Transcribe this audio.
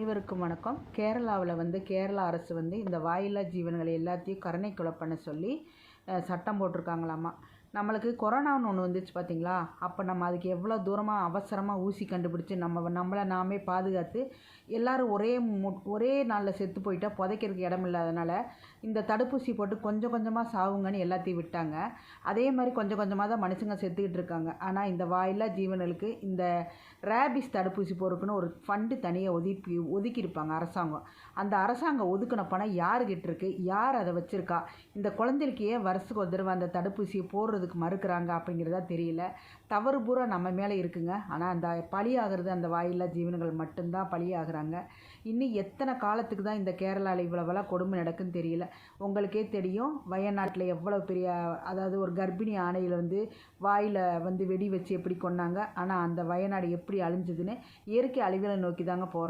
அனைவருக்கும் வணக்கம். கேரளாவில் கேரளா அரசு இந்த வாயில்லா ஜீவன்களை எல்லாத்தையும் கருணை கொலை பண்ண சொல்லி சட்டம் போட்டிருக்காங்களாமா. நம்மளுக்கு கொரோனான்னு ஒன்று வந்துச்சு பார்த்தீங்களா? அப்போ நம்ம அதுக்கு எவ்வளோ தூரமாக அவசரமாக ஊசி கண்டுபிடிச்சி நம்மளை நாமே பாதுகாத்து எல்லோரும் ஒரே நாளில் செத்து போயிட்டா புதைக்கிறதுக்கு இடம் இல்லாதனால இந்த தடுப்பூசி போட்டு கொஞ்சம் கொஞ்சமாக சாவுங்கன்னு எல்லாத்தையும் விட்டாங்க. அதே மாதிரி கொஞ்சம் கொஞ்சமாக தான் மனுஷங்க செத்துக்கிட்டு இருக்காங்க. ஆனால் இந்த வாயில்லா ஜீவன்களுக்கு இந்த ரேபிஸ் தடுப்பூசி போடுறதுக்குன்னு ஒரு ஃபண்டு தனியாக ஒதுக்கியிருப்பாங்க அரசாங்கம். அந்த அரசாங்கம் ஒதுக்கின பணம் யாருக்கிட்ட இருக்குது, யார் அதை வச்சுருக்கா, இந்த குழந்தைகளுக்கு ஏன் வருஷத்துக்கு ஒரு தடவை அந்த தடுப்பூசியை போடுறதுக்கு மறுக்கிறாங்க அப்படிங்கிறதா தெரியல. தவறு பூரா நம்ம மேலே இருக்குங்க. ஆனால் அந்த பலியாகிறது அந்த வாயில்லா ஜீவன்கள் மட்டும்தான் பலியாகிறாங்க. இன்னும் எத்தனை காலத்துக்கு தான் இந்த கேரளாவில் இவ்வளவெல்லாம் கொடுமை நடக்குன்னு தெரியல. உங்களுக்கே தெரியும், வயநாட்டில் எவ்வளோ பெரிய, அதாவது ஒரு கர்ப்பிணி ஆணையில் வாயில் வெடி வச்சு எப்படி கொன்னாங்க. ஆனால் அந்த வயநாடு எப்படி அழிஞ்சதுன்னு இயற்கை அழிவுகளை நோக்கி தாங்க போகிறோம்.